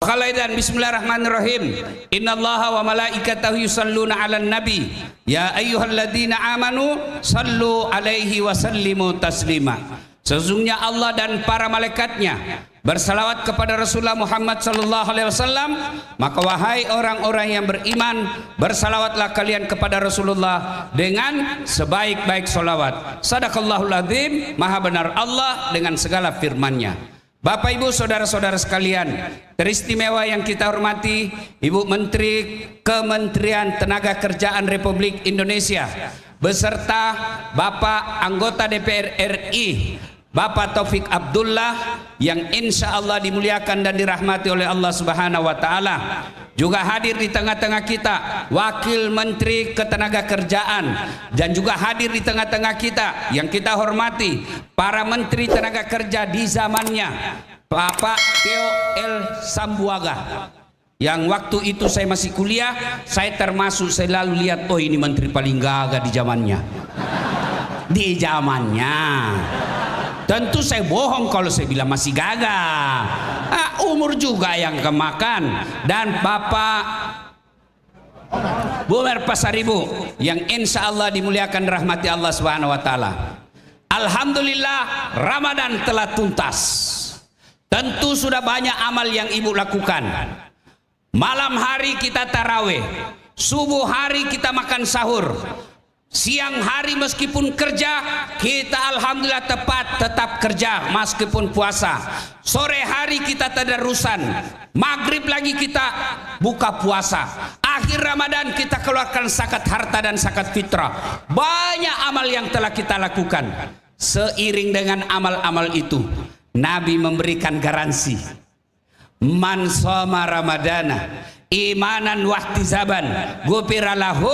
Khalaidan bismillahirrahmanirrahim. Innallaha wa malaikatahu yusalluna 'alan nabi. Ya ayyuhalladzina amanu sallu 'alaihi wa sallimu taslima. Sesungguhnya Allah dan para malaikatnya bersalawat kepada Rasulullah Muhammad sallallahu alaihi wasallam, maka wahai orang-orang yang beriman, bersalawatlah kalian kepada Rasulullah dengan sebaik-baik salawat. Sadaqallahul azim, maha benar Allah dengan segala firman-Nya. Bapak Ibu saudara-saudara sekalian, teristimewa yang kita hormati Ibu Menteri Kementerian Tenaga Kerjaan Republik Indonesia beserta Bapak anggota DPR RI Bapak Taufik Abdullah yang insya Allah dimuliakan dan dirahmati oleh Allah Subhanahu wa Ta'ala. Juga hadir di tengah-tengah kita Wakil Menteri Ketenagakerjaan, dan juga hadir di tengah-tengah kita yang kita hormati para Menteri Tenaga Kerja di zamannya Bapak Teo L. Sambuaga, yang waktu itu saya masih kuliah, saya termasuk, saya lalu lihat, oh ini menteri paling gagah di zamannya. Di zamannya tentu saya bohong kalau saya bilang masih gagah. Umur juga yang kemakan. Dan Bapak Bumer Pasaribu yang insya Allah dimuliakan rahmati Allah Subhanahu wa Ta'ala. Alhamdulillah Ramadan telah tuntas. Tentu sudah banyak amal yang Ibu lakukan. Malam hari kita taraweh, subuh hari kita makan sahur, siang hari meskipun kerja kita alhamdulillah tetap kerja meskipun puasa, sore hari kita tadarusan, maghrib lagi kita buka puasa, akhir Ramadan kita keluarkan zakat harta dan zakat fitrah. Banyak amal yang telah kita lakukan. Seiring dengan amal-amal itu Nabi memberikan garansi, man shoma ramadana imanan wahtisaban ghufira lahu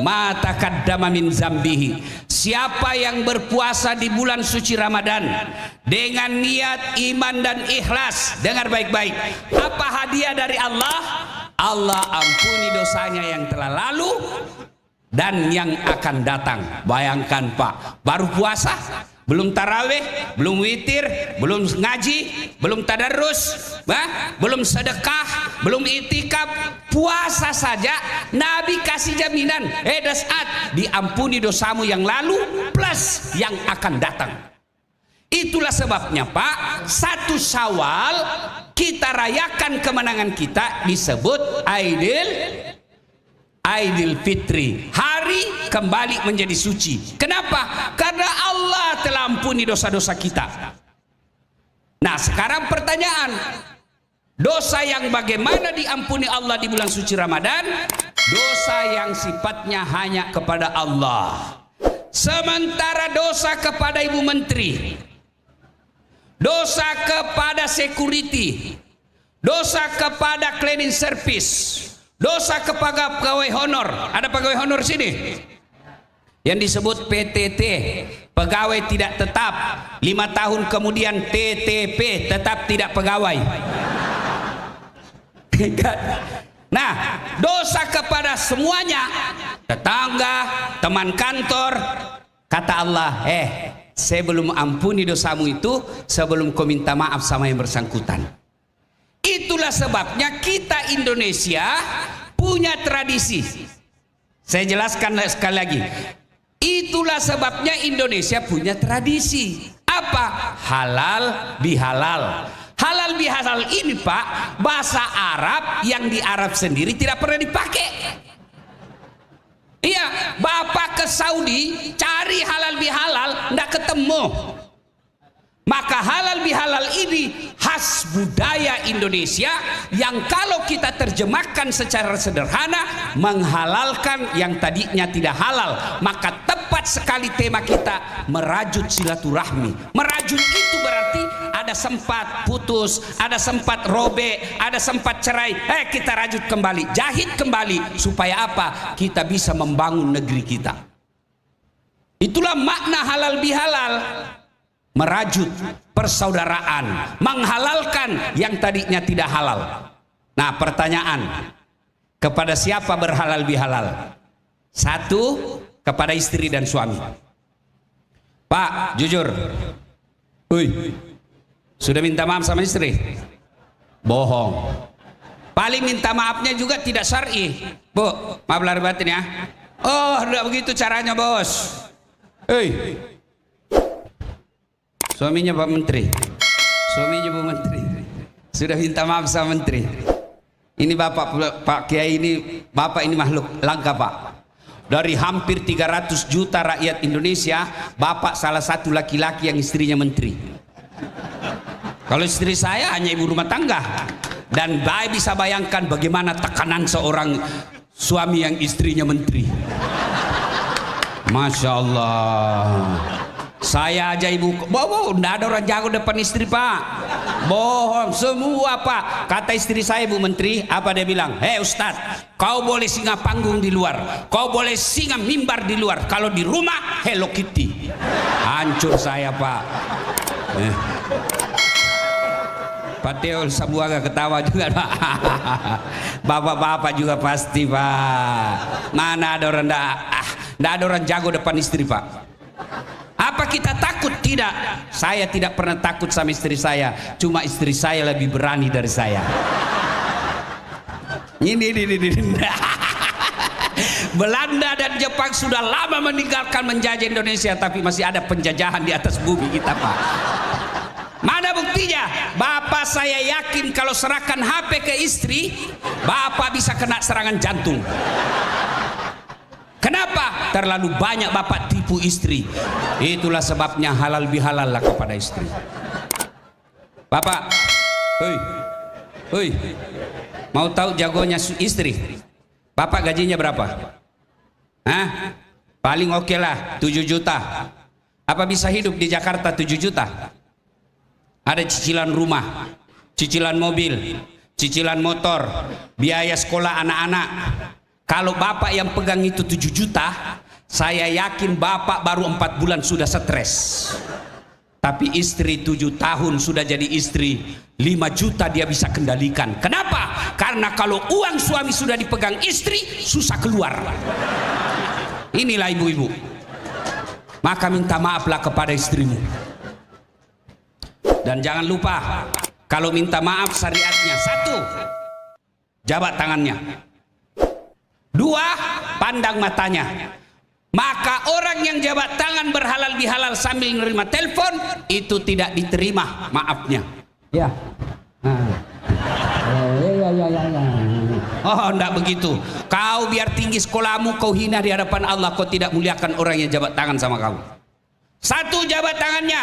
ma taqaddama min zambihi. Siapa yang berpuasa di bulan suci Ramadan dengan niat iman dan ikhlas, dengar baik-baik, apa hadiah dari Allah? Allah ampuni dosanya yang telah lalu dan yang akan datang. Bayangkan Pak, baru puasa, belum taraweh, belum witir, belum ngaji, belum tadarus, belum sedekah, belum itikaf, puasa saja Nabi kasih jaminan, dasat diampuni dosamu yang lalu plus yang akan datang. Itulah sebabnya Pak, 1 Syawal kita rayakan kemenangan kita disebut Aidil Fitri, hari kembali menjadi suci. Kenapa? Karena Allah telah ampuni dosa-dosa kita. Nah sekarang pertanyaan, dosa yang bagaimana diampuni Allah di bulan suci Ramadan? Dosa yang sifatnya hanya kepada Allah. Sementara dosa kepada Ibu Menteri, dosa kepada security, dosa kepada cleaning service, dosa kepada pegawai honor. Ada pegawai honor sini yang disebut PTT, pegawai tidak tetap, 5 tahun kemudian TTP, tetap tidak pegawai. Nah, dosa kepada semuanya, tetangga, teman kantor. Kata Allah, saya belum ampuni dosamu itu sebelum kau minta maaf sama yang bersangkutan. Itulah sebabnya kita Indonesia punya tradisi. Saya jelaskan sekali lagi. Itulah sebabnya Indonesia punya tradisi. Apa? Halal bihalal. Halal bihalal ini Pak, bahasa Arab yang di Arab sendiri tidak pernah dipakai. Iya, Bapak ke Saudi cari halal bihalal, tidak ketemu. Maka halal bihalal ini khas budaya Indonesia yang kalau kita terjemahkan secara sederhana menghalalkan yang tadinya tidak halal. Maka tepat sekali tema kita merajut silaturahmi. Merajut itu berarti ada sempat putus, ada sempat robek, ada sempat cerai, kita rajut kembali, jahit kembali, supaya apa? Kita bisa membangun negeri kita. Itulah makna halal bihalal. Merajut persaudaraan, menghalalkan yang tadinya tidak halal. Nah pertanyaan, kepada siapa berhalal bihalal? 1, kepada istri dan suami. Pak, jujur, sudah minta maaf sama istri? Bohong. Paling minta maafnya juga tidak syar'i. Bu, maaf lahir batin ya. Oh, tidak begitu caranya, bos. Hei, suaminya Pak Menteri, suaminya Bu Menteri sudah minta maaf sama Menteri. Ini Bapak, Pak Kiai ini, Bapak ini makhluk langka, Pak. Dari hampir 300 juta rakyat Indonesia, Bapak salah satu laki-laki yang istrinya menteri. Kalau istri saya hanya ibu rumah tangga. Dan saya bisa bayangkan bagaimana tekanan seorang suami yang istrinya menteri. Masya Allah. Saya aja ibu, bohong, tidak ada orang jago depan istri, Pak. Bohong semua, Pak. Kata istri saya, Bu Menteri, apa dia bilang? Hei Ustadz, kau boleh singgah panggung di luar, kau boleh singgah mimbar di luar, kalau di rumah Hello Kitty. Hancur saya, Pak. Pak Teo Sabuaga ketawa juga, Pak. Bapak-bapak juga pasti, Pak. Mana ada orang tidak ada orang jago depan istri, Pak. Apa kita takut? Tidak. Saya tidak pernah takut sama istri saya. Cuma istri saya lebih berani dari saya. Ini. Belanda dan Jepang sudah lama meninggalkan menjajah Indonesia, tapi masih ada penjajahan di atas bumi kita, Pak. Mana buktinya? Bapak saya yakin kalau serahkan HP ke istri, Bapak bisa kena serangan jantung. Kenapa? Terlalu banyak Bapak tipu istri. Itulah sebabnya halal bihalal lah kepada istri. Bapak, mau tahu jagonya istri? Bapak gajinya berapa? Hah? Paling oke lah 7 juta. Apa bisa hidup di Jakarta 7 juta? Ada cicilan rumah, cicilan mobil, cicilan motor, biaya sekolah anak-anak. Kalau Bapak yang pegang itu 7 juta, saya yakin Bapak baru 4 bulan sudah stres. Tapi istri 7 tahun sudah jadi istri, 5 juta dia bisa kendalikan. Kenapa? Karena kalau uang suami sudah dipegang istri, susah keluar. Inilah ibu-ibu. Maka minta maaflah kepada istrimu. Dan jangan lupa, kalau minta maaf syariatnya: 1, jabat tangannya. 2, pandang matanya. Maka orang yang jabat tangan berhalal bihalal sambil menerima telepon, itu tidak diterima maafnya. Ya. Oh, enggak begitu. Kau biar tinggi sekolahmu, kau hina di hadapan Allah, kau tidak muliakan orang yang jabat tangan sama kau. 1, jabat tangannya.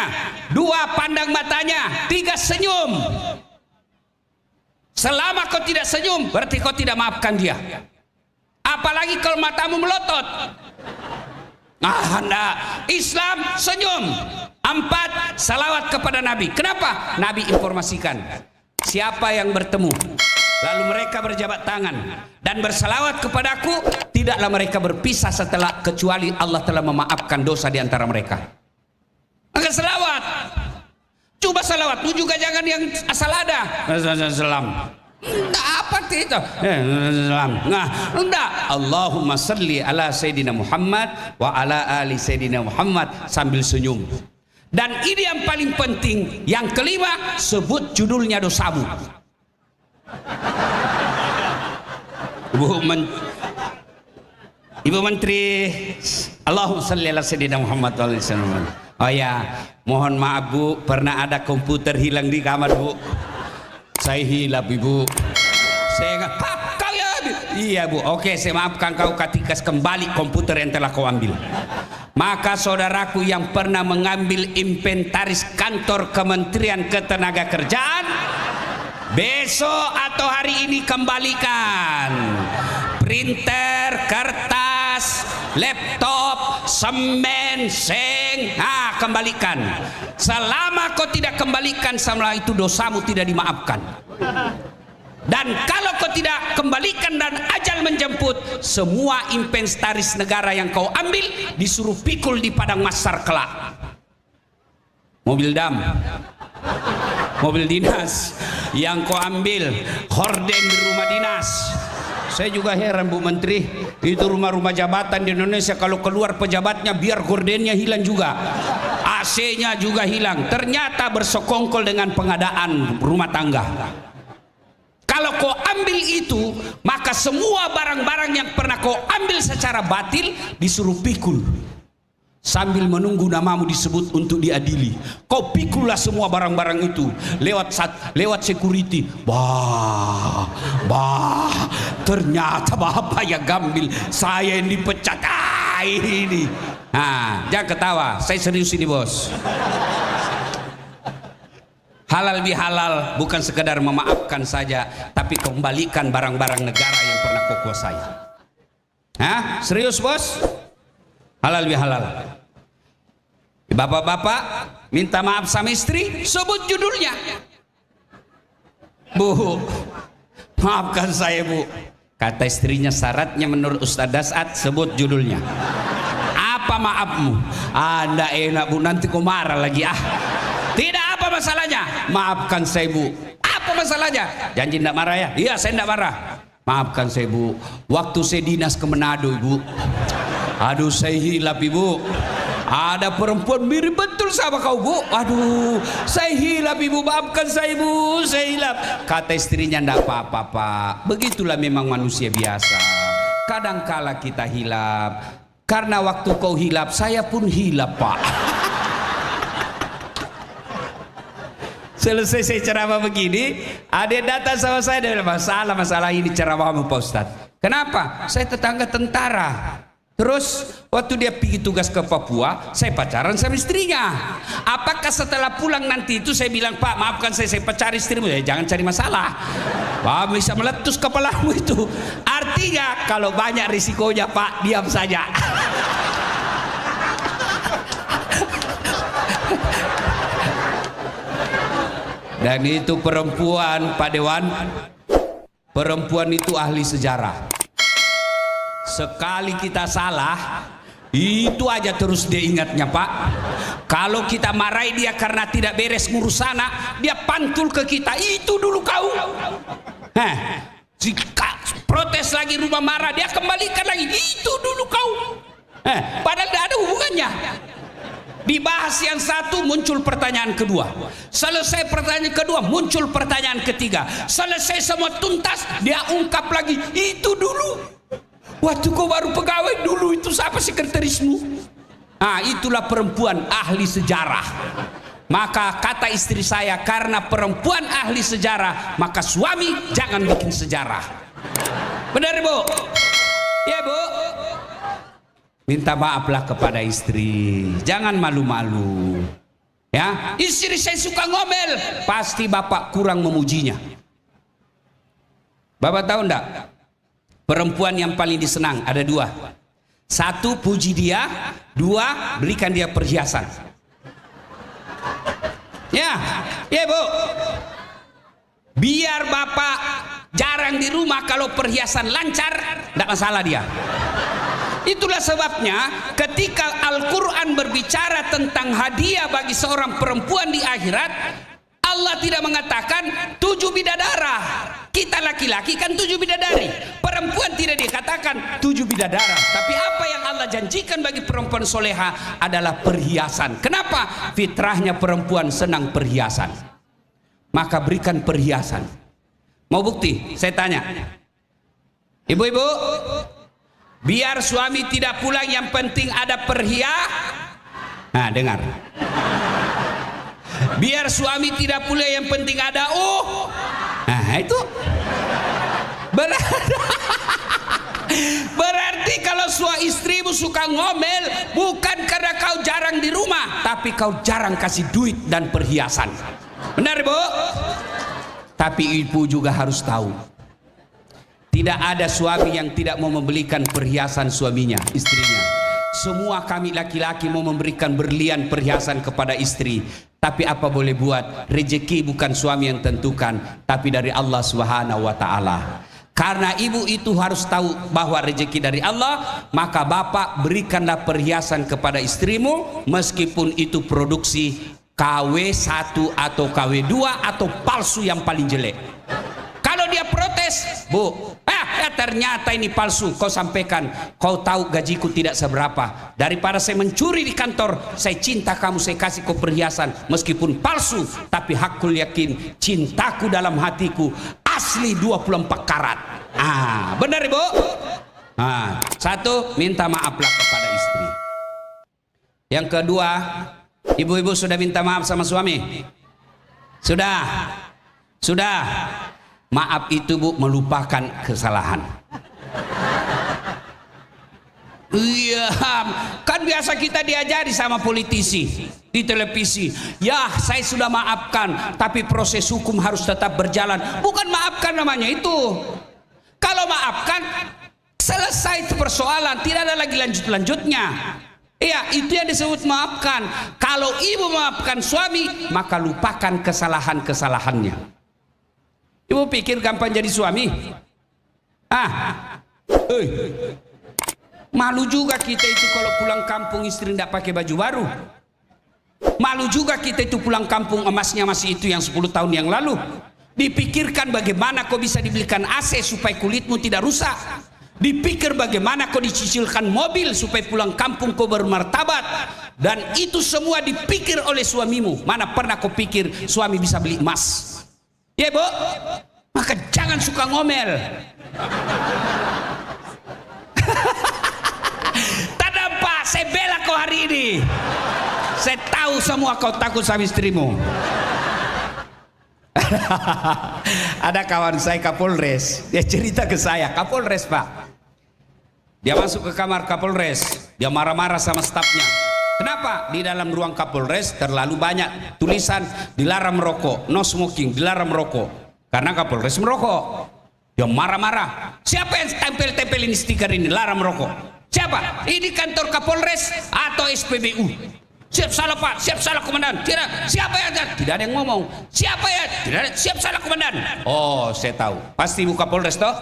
2, pandang matanya. 3, senyum. Selama kau tidak senyum, berarti kau tidak maafkan dia. Apalagi kalau matamu melotot. Enggak. Islam senyum. 4, salawat kepada Nabi. Kenapa? Nabi informasikan siapa yang bertemu, lalu mereka berjabat tangan dan bersalawat kepadaku, tidaklah mereka berpisah setelah kecuali Allah telah memaafkan dosa di antara mereka. Maka selawat. Coba salawat, lu juga jangan yang asal ada. Salam. Enggak apa itu. Nah, enggak. Allahumma salli ala Sayyidina Muhammad wa ala ali Sayyidina Muhammad sambil senyum. Dan ini yang paling penting. Yang kelima, sebut judulnya dosamu. Ibu Menteri, Allahumma salli ala Sayyidina Muhammad wa ala ali Sayyidina Muhammad. Oh ya, mohon maaf Bu, pernah ada komputer hilang di kamar Bu. Saya hilap Ibu. Saya nggak, kau ya? Iya Bu, oke saya maafkan kau ketika kembali komputer yang telah kau ambil. Maka saudaraku yang pernah mengambil inventaris kantor Kementerian Ketenagakerjaan, besok atau hari ini kembalikan printer, kertas, laptop, semen, seng. Nah, kembalikan. Selama kau tidak kembalikan, selama itu dosamu tidak dimaafkan. Dan kalau kau tidak kembalikan dan ajal menjemput, semua inventaris negara yang kau ambil disuruh pikul di padang mahsyar kelak. Mobil dam, mobil dinas yang kau ambil, horden di rumah dinas. Saya juga heran Bu Menteri, itu rumah-rumah jabatan di Indonesia kalau keluar pejabatnya biar gordennya hilang juga, AC-nya juga hilang. Ternyata bersekongkol dengan pengadaan rumah tangga. Kalau kau ambil itu, maka semua barang-barang yang pernah kau ambil secara batil disuruh pikul. Sambil menunggu namamu disebut untuk diadili. Kau pikullah semua barang-barang itu lewat security. Bah, ternyata bapak yang gambil, saya yang dipecat. Ini. Nah, jangan ketawa, saya serius ini bos. Halal bihalal bukan sekedar memaafkan saja, tapi kembalikan barang-barang negara yang pernah kau kuasai. Hah? Serius bos? Halal bihalal. Bapak-bapak minta maaf sama istri, sebut judulnya. Bu, maafkan saya bu. Kata istrinya, syaratnya menurut Ustaz Dasat, sebut judulnya. Apa maafmu? Anda enak bu, nanti kau marah lagi. Tidak, apa masalahnya? Maafkan saya bu. Apa masalahnya? Janji tidak marah ya? Iya, saya tidak marah. Maafkan saya bu, waktu saya dinas ke Manado ibu, aduh saya hilap ibu. Ada perempuan mirip betul sama kau bu. Aduh, saya hilap ibu, maafkan saya bu, saya hilap. Kata istrinya, tidak apa-apa pak, begitulah memang manusia biasa. Kadangkala kita hilap. Karena waktu kau hilap, saya pun hilap pak. Selesai saya ceramah begini, ada datang sama saya, dia bilang, masalah ini ceramahmu Pak Ustadz. Kenapa? Saya tetangga tentara. Terus waktu dia pergi tugas ke Papua, saya pacaran sama istrinya. Apakah setelah pulang nanti itu saya bilang, Pak maafkan saya pacar istrimu? Ya jangan cari masalah. Wah, bisa meletus kepalamu itu. Artinya kalau banyak risikonya Pak, diam saja. Dan itu perempuan, Pak Dewan, perempuan itu ahli sejarah. Sekali kita salah, itu aja terus dia ingatnya Pak. Kalau kita marahi dia karena tidak beres ngurus sana, dia pantul ke kita, itu dulu kau. Jika protes lagi rumah marah, dia kembalikan lagi, itu dulu kau. Padahal tidak ada hubungannya. Dibahas yang satu, muncul pertanyaan kedua. Selesai pertanyaan kedua, muncul pertanyaan ketiga. Selesai semua tuntas, dia ungkap lagi, itu dulu. Waktu kau baru pegawai dulu, itu siapa sekretarismu? Nah, itulah perempuan ahli sejarah. Maka kata istri saya, karena perempuan ahli sejarah, maka suami jangan bikin sejarah. Benar bu? Ya bu? Minta maaflah kepada istri, jangan malu-malu. Ya, istri saya suka ngomel, pasti bapak kurang memujinya. Bapak tahu enggak? Perempuan yang paling disenang ada dua. Satu, puji dia. Dua, berikan dia perhiasan. Ya, ya bu. Biar bapak jarang di rumah, kalau perhiasan lancar, enggak masalah dia. Itulah sebabnya ketika Al-Quran berbicara tentang hadiah bagi seorang perempuan di akhirat, Allah tidak mengatakan 7 bidadara. Kita laki-laki kan 7 bidadari. Perempuan tidak dikatakan 7 bidadara. Tapi apa yang Allah janjikan bagi perempuan soleha adalah perhiasan. Kenapa? Fitrahnya perempuan senang perhiasan. Maka berikan perhiasan. Mau bukti? Saya tanya. Ibu-ibu, biar suami tidak pulang, yang penting ada perhiasan. Nah, dengar. Biar suami tidak pulang, yang penting ada Nah, itu berarti kalau suami istrimu suka ngomel, bukan karena kau jarang di rumah, tapi kau jarang kasih duit dan perhiasan. Benar bu? Tapi ibu juga harus tahu, tidak ada suami yang tidak mau membelikan perhiasan suaminya, istrinya. Semua kami laki-laki mau memberikan berlian perhiasan kepada istri. Tapi apa boleh buat, rezeki bukan suami yang tentukan, tapi dari Allah Subhanahu wa Ta'ala. Karena ibu itu harus tahu bahwa rezeki dari Allah, maka bapak berikanlah perhiasan kepada istrimu, meskipun itu produksi KW1 atau KW2 atau palsu yang paling jelek. Kalau dia protes, bu, ternyata ini palsu, kau sampaikan, kau tahu gajiku tidak seberapa, daripada saya mencuri di kantor, saya cinta kamu, saya kasih kau perhiasan meskipun palsu, tapi hakul yakin cintaku dalam hatiku asli 24 karat. Benar Ibu? Satu, minta maaflah kepada istri. Yang kedua, ibu-ibu sudah minta maaf sama suami? Sudah. Maaf itu Bu, melupakan kesalahan. Iya, kan biasa kita diajari sama politisi di televisi. Ya, saya sudah maafkan, tapi proses hukum harus tetap berjalan. Bukan maafkan namanya itu. Kalau maafkan, selesai itu persoalan, tidak ada lagi lanjut-lanjutnya. Iya, itu yang disebut maafkan. Kalau ibu maafkan suami, maka lupakan kesalahan-kesalahannya. Ibu pikir gampang jadi suami? Malu juga kita itu kalau pulang kampung istri tidak pakai baju baru. Malu juga kita itu pulang kampung emasnya masih itu yang 10 tahun yang lalu. Dipikirkan bagaimana kau bisa dibelikan AC supaya kulitmu tidak rusak. Dipikir bagaimana kau dicicilkan mobil supaya pulang kampung kau bermartabat. Dan itu semua dipikir oleh suamimu. Mana pernah kau pikir suami bisa beli emas? Ya Bu? Maka jangan suka ngomel. Saya bela kau hari ini. Saya tahu semua kau takut sama istrimu. Ada kawan saya Kapolres, dia cerita ke saya, Kapolres Pak. Dia masuk ke kamar Kapolres, dia marah-marah sama stafnya. Kenapa? Di dalam ruang Kapolres terlalu banyak tulisan dilarang merokok, no smoking, dilarang merokok. Karena Kapolres merokok. Dia marah-marah. Siapa yang tempel-tempel ini stiker ini, larang merokok? Siapa? Ini kantor Kapolres atau SPBU? Siap salah Pak, siap salah komandan. Tidak, siapa ya? Tidak ada yang ngomong. Siapa ya? Tidak ada, siap salah komandan. Oh, saya tahu. Pasti Ibu Kapolres toh?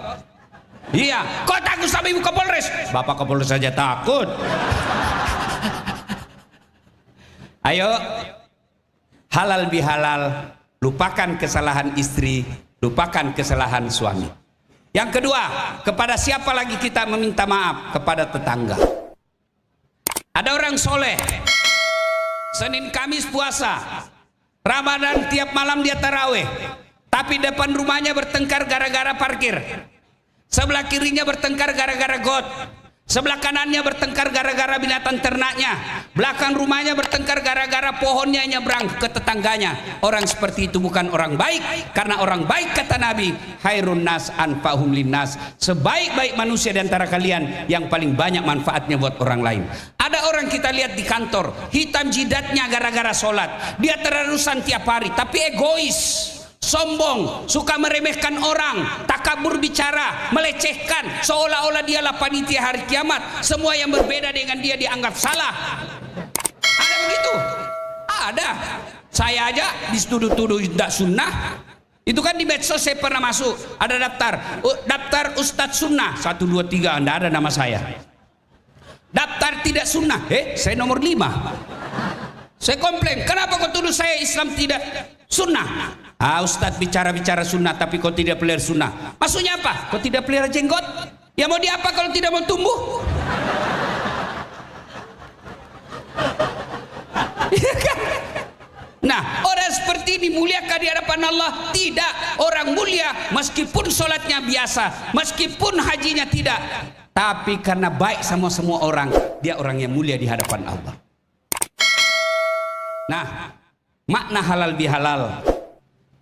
Iya. Kau takut sama Ibu Kapolres? Bapak Kapolres saja takut. Ayo, halal bihalal, lupakan kesalahan istri, lupakan kesalahan suami. Yang kedua, kepada siapa lagi kita meminta maaf? Kepada tetangga. Ada orang soleh, Senin Kamis puasa, Ramadan tiap malam dia taraweh, tapi depan rumahnya bertengkar gara-gara parkir, sebelah kirinya bertengkar gara-gara got, sebelah kanannya bertengkar gara-gara binatang ternaknya, belakang rumahnya bertengkar gara-gara pohonnya nyebrang ke tetangganya. Orang seperti itu bukan orang baik, karena orang baik kata Nabi, khairun nas anfa'hum linnas, sebaik-baik manusia di antara kalian yang paling banyak manfaatnya buat orang lain. Ada orang kita lihat di kantor, hitam jidatnya gara-gara sholat, dia terusan tiap hari, tapi egois, sombong, suka meremehkan orang, takabur bicara, melecehkan, seolah-olah dialah panitia hari kiamat. Semua yang berbeda dengan dia dianggap salah. Ada begitu? Ada. Saya aja dituduh-tuduh tidak sunnah. Itu kan di medsos saya pernah masuk, ada daftar Ustadz Sunnah 1, 2, 3, anda ada nama saya. Daftar tidak sunnah, saya nomor 5. Saya komplain, kenapa kau tuduh saya Islam tidak sunnah? Ustadz bicara-bicara sunnah tapi kau tidak pelihara sunnah. Maksudnya apa? Kau tidak pelihara jenggot? Ya mau diapa kalau tidak mau tumbuh? Iya kan? Nah, orang seperti ini muliakah di hadapan Allah? Tidak. Orang mulia meskipun sholatnya biasa, meskipun hajinya tidak, tapi karena baik sama semua orang, dia orang yang mulia di hadapan Allah. Nah, makna halal bihalal,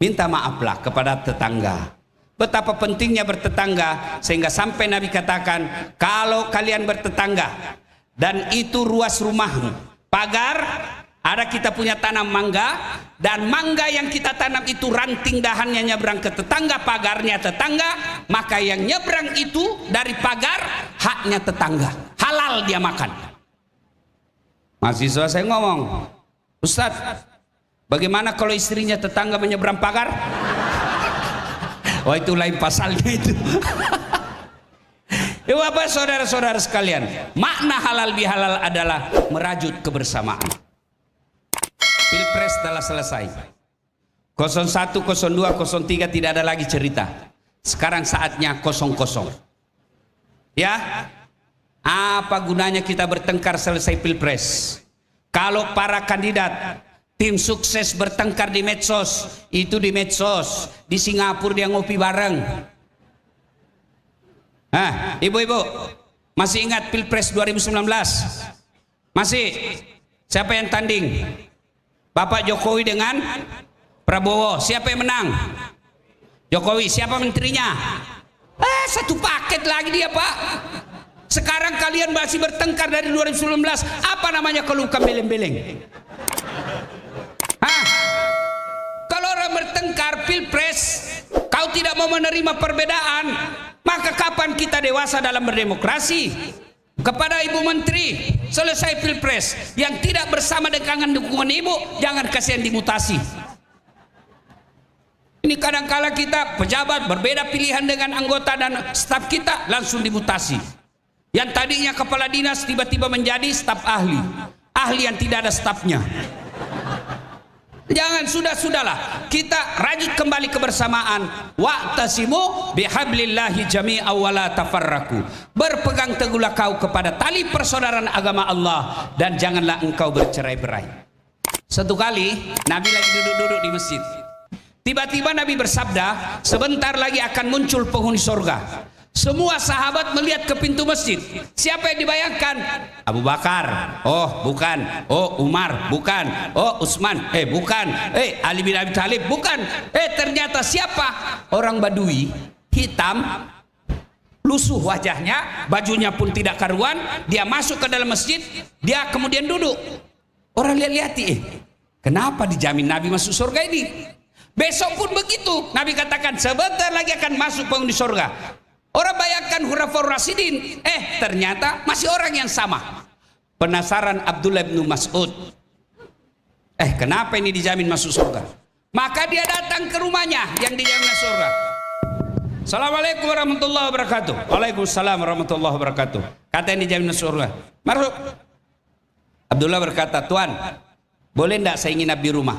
minta maaflah kepada tetangga. Betapa pentingnya bertetangga, sehingga sampai Nabi katakan, kalau kalian bertetangga dan itu ruas rumahmu, pagar, ada kita punya tanam mangga, dan mangga yang kita tanam itu ranting dahannya nyebrang ke tetangga, pagarnya tetangga, maka yang nyebrang itu dari pagar haknya tetangga, halal dia makan. Mahasiswa saya ngomong, Ustadz, bagaimana kalau istrinya tetangga menyeberang pagar? Wah, itu lain pasalnya itu. Ya Bapak, saudara-saudara sekalian, makna halal bihalal adalah merajut kebersamaan. Pilpres telah selesai. 01, 02, 03 tidak ada lagi cerita. Sekarang saatnya 00. Ya, apa gunanya kita bertengkar selesai pilpres? Kalau para kandidat Tim sukses bertengkar di medsos, itu di medsos. Di Singapura dia ngopi bareng. Ibu-ibu, masih ingat Pilpres 2019? Masih? Siapa yang tanding? Bapak Jokowi dengan Prabowo. Siapa yang menang? Jokowi. Siapa menterinya? Satu paket lagi dia, Pak. Sekarang kalian masih bertengkar dari 2019. Apa namanya kalau bukan beleng-beleng? Kalau orang bertengkar Pilpres, kau tidak mau menerima perbedaan, maka kapan kita dewasa dalam berdemokrasi? Kepada Ibu Menteri, selesai Pilpres, yang tidak bersama dengan dukungan Ibu, jangan kasihan dimutasi. Ini kadang-kala kita pejabat berbeda pilihan dengan anggota dan staf kita, langsung dimutasi. Yang tadinya kepala dinas tiba-tiba menjadi staf ahli. Ahli yang tidak ada stafnya. Jangan, sudahlah, kita rajut kembali kebersamaan. Wa'tasimu bihablillahi jami'a wa la tafarraku. Berpegang teguhlah kau kepada tali persaudaraan agama Allah dan janganlah engkau bercerai-berai. Satu kali Nabi lagi duduk-duduk di masjid. Tiba-tiba Nabi bersabda, sebentar lagi akan muncul penghuni surga. Semua sahabat melihat ke pintu masjid. Siapa yang dibayangkan? Abu Bakar. Oh, bukan. Oh, Umar. Bukan. Oh, Utsman. Bukan. Ali bin Abi Thalib. Bukan. Ternyata siapa? Orang Badui, hitam, lusuh wajahnya, bajunya pun tidak karuan. Dia masuk ke dalam masjid. Dia kemudian duduk. Orang lihat-lihati. Kenapa dijamin Nabi masuk surga ini? Besok pun begitu. Nabi katakan sebentar lagi akan masuk penghuni surga. Orang bayangkan Khulafaur Rasyidin, ternyata masih orang yang sama. Penasaran Abdullah bin Mas'ud. Kenapa ini dijamin masuk surga? Maka dia datang ke rumahnya yang dijamin masuk surga. Assalamualaikum warahmatullahi wabarakatuh. Waalaikumsalam warahmatullahi wabarakatuh. Kata yang dijamin masuk surga. Masuk. Abdullah berkata, Tuan, boleh enggak saya nginap di rumah?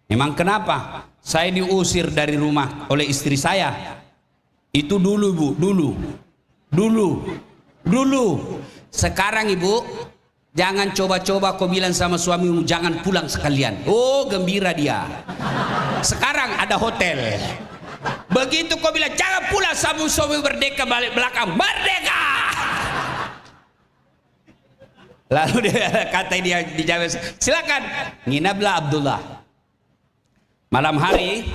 Memang kenapa? Saya diusir dari rumah oleh istri saya. Itu dulu, Bu, dulu. Sekarang Ibu, jangan coba-coba kau bilang sama suamimu jangan pulang sekalian. Oh, gembira dia. Sekarang ada hotel. Begitu kau bilang jangan pulang sama suami merdeka, balik belakang, merdeka. Lalu dia kata dia dijawab, silakan nginaplah Abdullah. Malam hari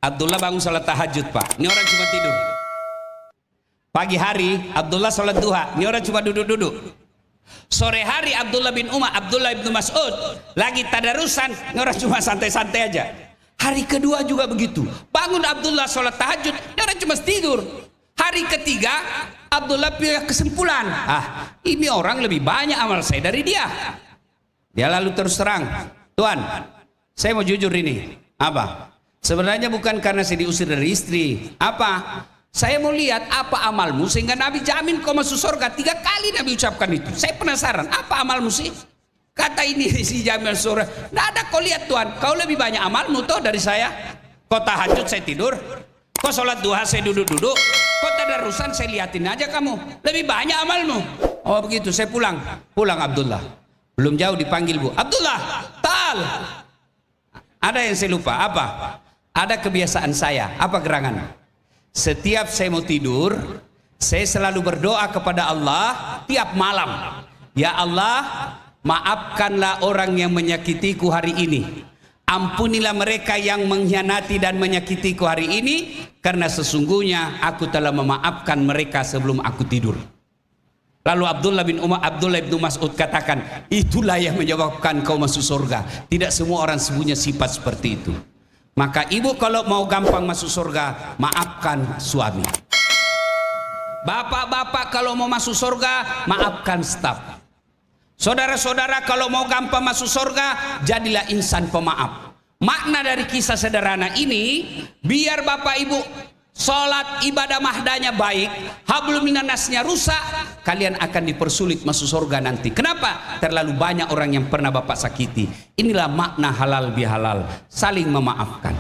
Abdullah bangun salat tahajud, Pak. Ini orang cuma tidur. Pagi hari Abdullah salat duha. Ini orang cuma duduk-duduk. Sore hari Abdullah bin Mas'ud lagi tadarusan. Ini orang cuma santai-santai aja. Hari kedua juga begitu. Bangun Abdullah salat tahajud. Ini orang cuma tidur. Hari ketiga Abdullah punya kesimpulan. Ini orang lebih banyak amal saya dari dia. Dia lalu terus terang, Tuan, saya mau jujur ini. Apa? Sebenarnya bukan karena saya diusir dari istri. Apa? Saya mau lihat apa amalmu sehingga Nabi jamin kau masuk surga. 3 kali Nabi ucapkan itu. Saya penasaran, apa amalmu sih? Kata ini si jamin surga. Nggak ada, kau lihat Tuan, kau lebih banyak amalmu toh dari saya. Kau tahajud saya tidur. Kau sholat duha saya duduk-duduk. Kau tadarusan saya liatin aja kamu. Lebih banyak amalmu. Oh begitu, saya pulang. Pulang Abdullah. Belum jauh dipanggil Bu. Abdullah, tal. Ada yang saya lupa. Apa? Ada kebiasaan saya. Apa gerangan? Setiap saya mau tidur, saya selalu berdoa kepada Allah tiap malam. Ya Allah, maafkanlah orang yang menyakitiku hari ini. Ampunilah mereka yang mengkhianati dan menyakitiku hari ini, karena sesungguhnya aku telah memaafkan mereka sebelum aku tidur. Lalu Abdullah bin Mas'ud katakan, itulah yang menyebabkan kau masuk surga. Tidak semua orang punya sifat seperti itu. Maka ibu kalau mau gampang masuk surga, maafkan suami. Bapak-bapak kalau mau masuk surga, maafkan staf. Saudara-saudara kalau mau gampang masuk surga, jadilah insan pemaaf. Makna dari kisah sederhana ini, biar bapak ibu sholat ibadah mahdanya baik, hablum minannasnya rusak, kalian akan dipersulit masuk surga nanti. Kenapa? Terlalu banyak orang yang pernah bapak sakiti. Inilah makna halal bihalal, saling memaafkan.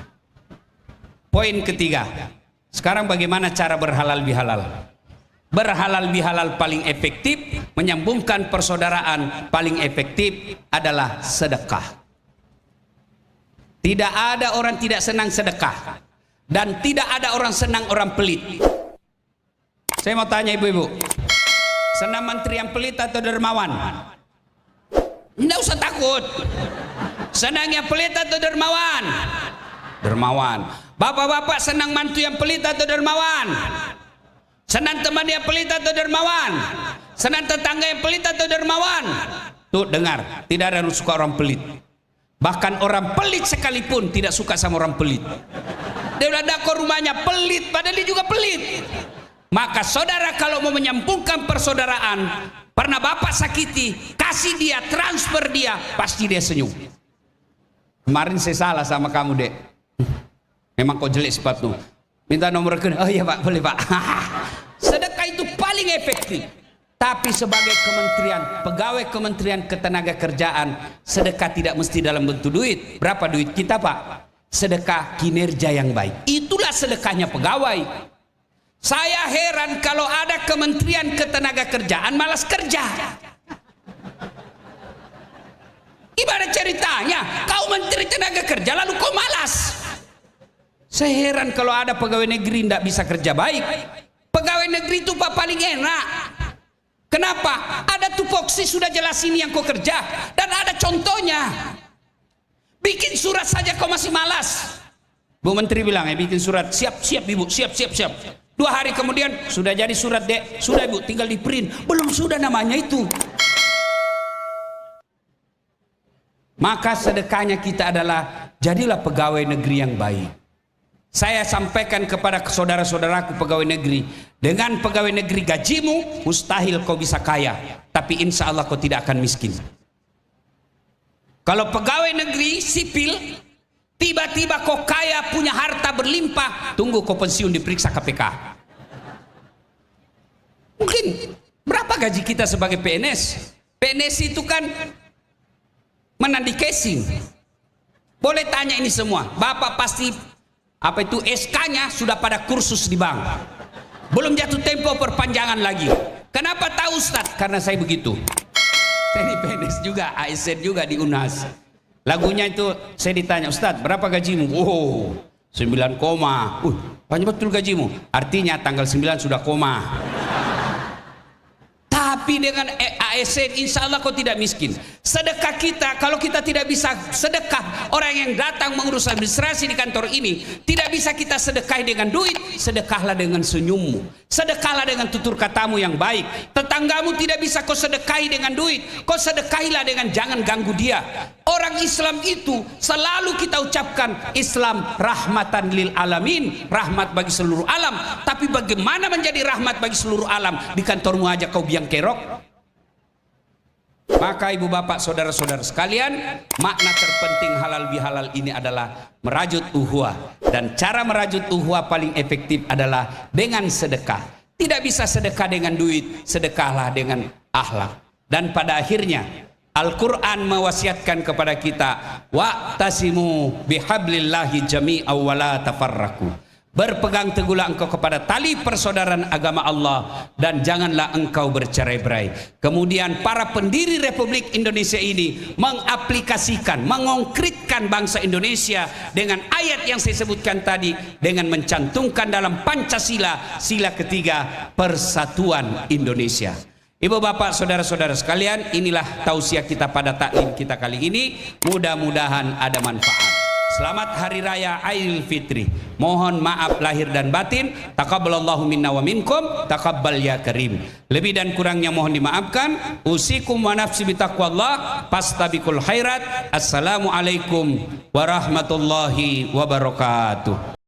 Poin ketiga, sekarang bagaimana cara berhalal bihalal? Berhalal bihalal paling efektif, menyambungkan persaudaraan paling efektif adalah sedekah. Tidak ada orang tidak senang sedekah, dan tidak ada orang senang orang pelit. Saya mau tanya ibu-ibu, senang menteri yang pelit atau dermawan? Tidak usah takut. Senang yang pelit atau dermawan? Dermawan. Bapak-bapak senang mantu yang pelit atau dermawan? Senang teman yang pelit atau dermawan? Senang tetangga yang pelit atau dermawan? Tuh dengar, tidak ada yang suka orang pelit. Bahkan orang pelit sekalipun tidak suka sama orang pelit. Dia udah dakor rumahnya pelit, padahal dia juga pelit. Maka saudara kalau mau menyambungkan persaudaraan, pernah bapak sakiti, kasih dia, transfer dia, pasti dia senyum. Kemarin saya salah sama kamu, Dek. Memang kau jelek sepatu. Minta nomor rekening. Oh iya Pak, boleh Pak. Sedekah itu paling efektif. Tapi sebagai kementerian, pegawai Kementerian Ketenagakerjaan, sedekah tidak mesti dalam bentuk duit. Berapa duit kita Pak? Sedekah kinerja yang baik. Itulah sedekahnya pegawai. Saya heran kalau ada Kementerian Ketenagakerjaan malas kerja. Gimana ceritanya? Kau Menteri Tenaga Kerja lalu kau malas. Saya heran kalau ada pegawai negeri tidak bisa kerja baik. Pegawai negeri itu Pak paling enak. Kenapa? Ada tupoksi sudah jelas ini yang kau kerja, dan ada contohnya. Bikin surat saja kau masih malas. Bu Menteri bilang ya bikin surat, siap Ibu, siap. 2 hari kemudian sudah jadi surat Dek, sudah Ibu tinggal di print, belum sudah namanya itu. Maka sedekahnya kita adalah jadilah pegawai negeri yang baik. Saya sampaikan kepada saudara-saudaraku pegawai negeri, dengan pegawai negeri gajimu mustahil kau bisa kaya, tapi insya Allah kau tidak akan miskin. Kalau pegawai negeri sipil tiba-tiba kau kaya, punya harta berlimpah, tunggu kau pensiun diperiksa KPK. Mungkin berapa gaji kita sebagai PNS? PNS itu kan menandi casing. Boleh tanya ini semua, Bapak pasti apa itu SK-nya sudah pada kursus di bank, belum jatuh tempo perpanjangan lagi. Kenapa tahu Ustadz? Karena saya begitu. Saya di PNS juga, ASN juga di UNAS. Lagunya itu saya ditanya, Ustadz berapa gajimu? Oh 9 koma. Banyak betul gajimu. Artinya tanggal 9 sudah koma. Tapi dengan ASN insya Allah kau tidak miskin. Sedekah kita, kalau kita tidak bisa sedekah, orang yang datang mengurus administrasi di kantor ini tidak bisa kita sedekahi dengan duit, sedekahlah dengan senyummu, sedekahlah dengan tutur katamu yang baik. Tetanggamu tidak bisa kau sedekahi dengan duit, kau sedekahilah dengan jangan ganggu dia. Orang Islam itu selalu kita ucapkan Islam rahmatan lil alamin, rahmat bagi seluruh alam. Tapi bagaimana menjadi rahmat bagi seluruh alam di kantormu aja kau biang kerok? Maka ibu bapak saudara-saudara sekalian, makna terpenting halal bihalal ini adalah merajut uhuah, dan cara merajut uhuah paling efektif adalah dengan sedekah. Tidak bisa sedekah dengan duit, sedekahlah dengan akhlak. Dan pada akhirnya Al-Quran mewasiatkan kepada kita, wa'tasimu bihablillahi jami'aw wa la tafarraku. Berpegang teguhlah engkau kepada tali persaudaraan agama Allah dan janganlah engkau bercerai-berai. Kemudian para pendiri Republik Indonesia ini mengaplikasikan, mengongkritkan bangsa Indonesia dengan ayat yang saya sebutkan tadi, dengan mencantumkan dalam Pancasila sila ketiga Persatuan Indonesia. Ibu bapak saudara-saudara sekalian, inilah tausiah kita pada taklim kita kali ini. Mudah-mudahan ada manfaat. Selamat Hari Raya Aidil Fitri. Mohon maaf lahir dan batin. Taqabbalallahu minna wa minkum. Taqabbal ya karim. Lebih dan kurangnya mohon dimaafkan. Usikum wa nafsi bitaqwallah. Fastabiqul khairat. Assalamualaikum warahmatullahi wabarakatuh.